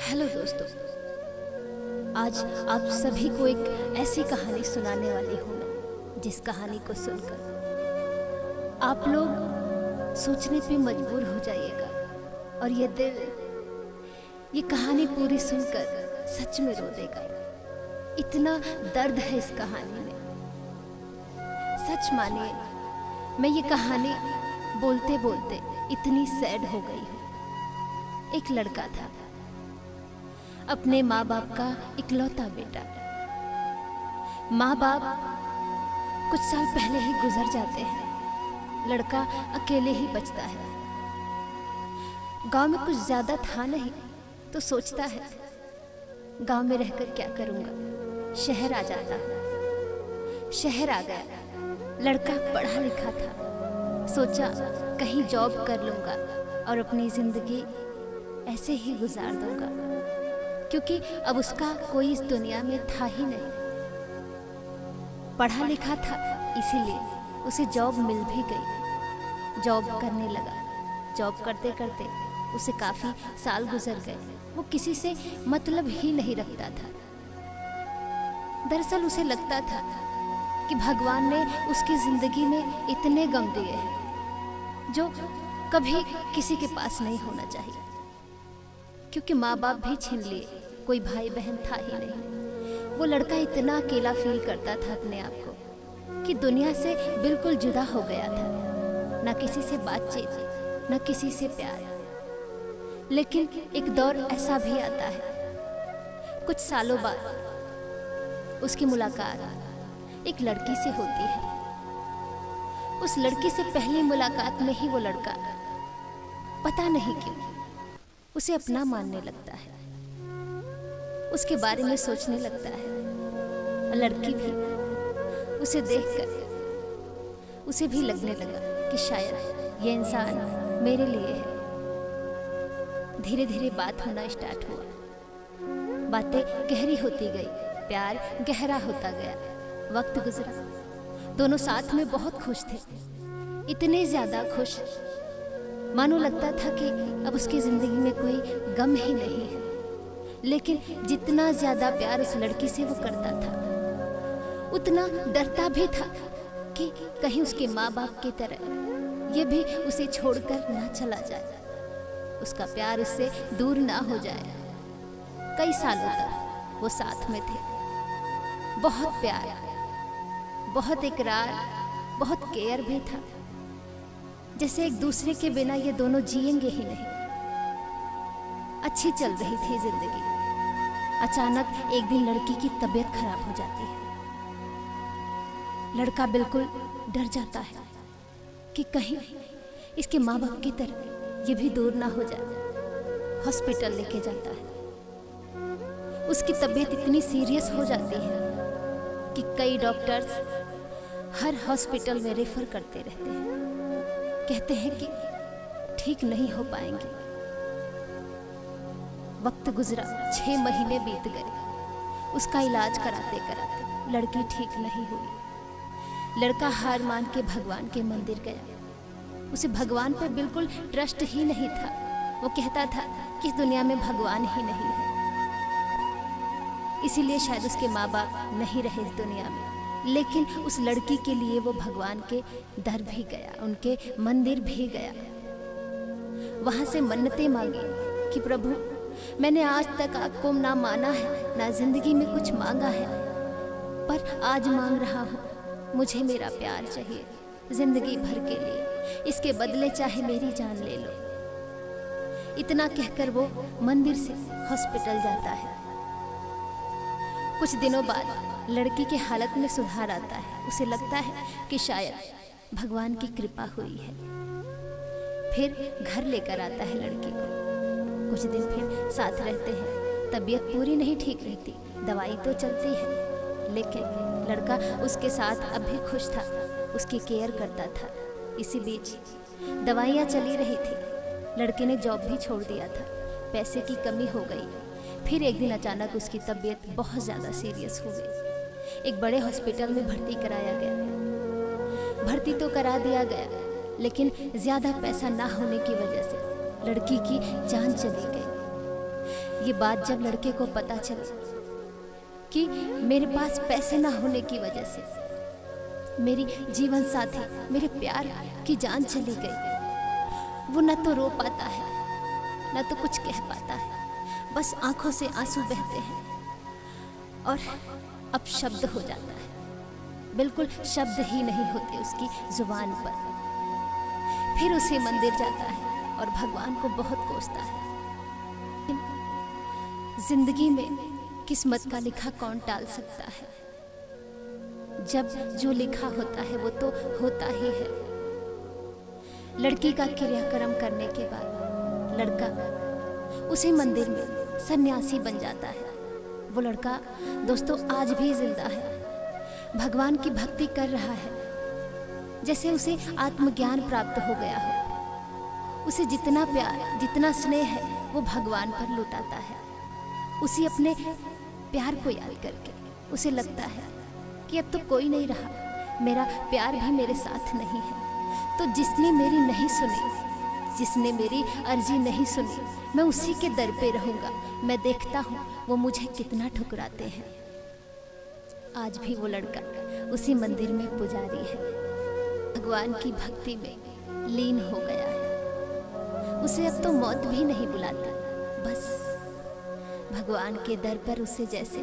Hello दोस्तों। आज आप सभी को एक ऐसी कहानी सुनाने वाली हूँ मैं, जिस कहानी को सुनकर आप लोग सोचने पे मजबूर हो जाइएगा और ये दिल ये कहानी पूरी सुनकर सच में रो देगा। इतना दर्द है इस कहानी में। सच मानिए, मैं ये कहानी बोलते बोलते इतनी सैड हो गई हूँ। एक लड़का था, अपने माँ बाप का इकलौता बेटा। माँ बाप कुछ साल पहले ही गुजर जाते हैं। लड़का अकेले ही बचता है। गांव में कुछ ज्यादा था नहीं तो सोचता है गांव में रहकर क्या करूंगा, शहर आ जाता। शहर आ गया। लड़का पढ़ा लिखा था। सोचा कहीं जॉब कर लूंगा और अपनी जिंदगी ऐसे ही गुजार दूंगा, क्योंकि अब उसका कोई इस दुनिया में था ही नहीं। पढ़ा लिखा था, इसीलिए उसे जॉब मिल भी गई। जॉब करने लगा। जॉब करते करते उसे काफी साल गुजर गए। वो किसी से मतलब ही नहीं रखता था। दरअसल उसे लगता था कि भगवान ने उसकी जिंदगी में इतने गम दिए हैं जो कभी किसी के पास नहीं होना चाहिए, क्योंकि माँ बाप भी छीन लिए, कोई भाई बहन था ही नहीं। वो लड़का इतना अकेला फील करता था अपने आप को कि दुनिया से बिल्कुल जुदा हो गया था। ना किसी से बातचीत, ना किसी से प्यार। लेकिन एक दौर ऐसा भी आता है, कुछ सालों बाद उसकी मुलाकात एक लड़की से होती है। उस लड़की से पहली मुलाकात में ही वो लड़का पता नहीं क्यों उसे अपना मानने लगता है। उसके बारे में सोचने लगता है। लड़की भी उसे देखकर उसे भी लगने लगा कि शायद ये इंसान मेरे लिए है। धीरे धीरे बात होना स्टार्ट हुआ। बातें गहरी होती गई, प्यार गहरा होता गया। वक्त गुजरा, दोनों साथ में बहुत खुश थे। इतने ज्यादा खुश मानो लगता था कि अब उसकी जिंदगी में कोई गम ही नहीं है। लेकिन जितना ज्यादा प्यार उस लड़की से वो करता था, उतना डरता भी था कि कहीं उसके माँ बाप की तरह ये भी उसे छोड़कर ना चला जाए, उसका प्यार उससे दूर ना हो जाए। कई सालों तक वो साथ में थे। बहुत प्यार, बहुत इकरार, बहुत केयर भी था। जैसे एक दूसरे के बिना ये दोनों जिएंगे ही नहीं। अच्छी चल रही थी जिंदगी। अचानक एक दिन लड़की की तबीयत खराब हो जाती है। लड़का बिल्कुल डर जाता है कि कहीं इसके माँ बाप की तरह ये भी दूर ना हो जाए। हॉस्पिटल लेके जाता है। उसकी तबीयत इतनी सीरियस हो जाती है कि कई डॉक्टर्स हर हॉस्पिटल में रेफर करते रहते हैं। कहते हैं कि ठीक नहीं हो पाएंगे। वक्त गुजरा, 6 महीने बीत गए। उसका इलाज कराते कराते लड़की ठीक नहीं हुई। लड़का हार मान के भगवान के मंदिर गया। उसे भगवान पर बिल्कुल ट्रस्ट ही नहीं था। वो कहता था कि इस दुनिया में भगवान ही नहीं है। इसीलिए शायद उसके माँ बाप नहीं रहे इस दुनिया में। लेकिन उस लड़की के लिए वो भगवान के दर भी गया, उनके मंदिर भी गया। वहां से मन्नतें मांगी कि प्रभु, मैंने आज तक आपको ना माना है, ना जिंदगी में कुछ मांगा है, पर आज मांग रहा हूँ, मुझे मेरा प्यार चाहिए जिंदगी भर के लिए। इसके बदले चाहे मेरी जान ले लो। इतना कहकर वो मंदिर से हॉस्पिटल जाता है। कुछ दिनों बाद लड़की की हालत में सुधार आता है। उसे लगता है कि शायद भगवान की कृपा हुई है। फिर घर लेकर आता है लड़की को। कुछ दिन फिर साथ रहते हैं। तबीयत पूरी नहीं ठीक रहती, दवाई तो चलती है, लेकिन लड़का उसके साथ अब भी खुश था, उसकी केयर करता था। इसी बीच दवाइयाँ चली रही थी। लड़के ने जॉब भी छोड़ दिया था। पैसे की कमी हो गई। फिर एक दिन अचानक उसकी तबीयत बहुत ज़्यादा सीरियस हो गई। एक बड़े हॉस्पिटल में भर्ती कराया गया। भर्ती तो करा दिया गया, लेकिन ज़्यादा पैसा ना होने की वजह से लड़की की जान चली गई। ये बात जब लड़के को पता चली कि मेरे पास पैसे ना होने की वजह से मेरी जीवन साथी, मेरे प्यार की जान चली गई, वो न तो रो पाता है न तो कुछ कह पाता है, बस आंखों से आंसू बहते हैं और अब शब्द हो जाता है, बिल्कुल शब्द ही नहीं होते उसकी जुबान पर। फिर उसे मंदिर जाता है और भगवान को बहुत कोसता है। जिंदगी में किस्मत का लिखा कौन टाल सकता है? जब जो लिखा होता है वो तो होता ही है। लड़की का क्रियाक्रम करने के बाद लड़का उसी मंदिर में सन्यासी बन जाता है। वो लड़का दोस्तों आज भी जिंदा है, भगवान की भक्ति कर रहा है, जैसे उसे आत्मज्ञान प्राप्त हो गया हो। उसे जितना प्यार, जितना स्नेह है वो भगवान पर लुटाता है। उसे अपने प्यार को याद करके उसे लगता है कि अब तो कोई नहीं रहा, मेरा प्यार भी मेरे साथ नहीं है। तो जिसने मेरी नहीं सुनी, जिसने मेरी अर्जी नहीं सुनी, मैं उसी के दर पे रहूँगा। मैं देखता हूँ वो मुझे कितना ठुकराते हैं। आज भी वो लड़का उसी मंदिर में पुजारी है, भगवान की भक्ति में लीन हो गया है। उसे अब तो मौत भी नहीं बुलाती, बस भगवान के दर पर उसे जैसे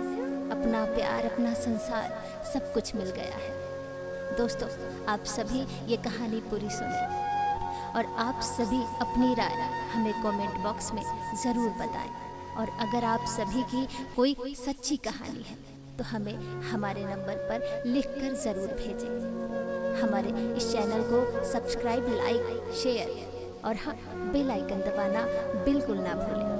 अपना प्यार, अपना संसार सब कुछ मिल गया है। दोस्तों, आप सभी ये कहानी पूरी सुने और आप सभी अपनी राय हमें कमेंट बॉक्स में ज़रूर बताएं। और अगर आप सभी की कोई सच्ची कहानी है तो हमें हमारे नंबर पर लिखकर ज़रूर भेजें। हमारे इस चैनल को सब्सक्राइब, लाइक, शेयर और हाँ, बेल आइकन दबाना बिल्कुल ना भूलें।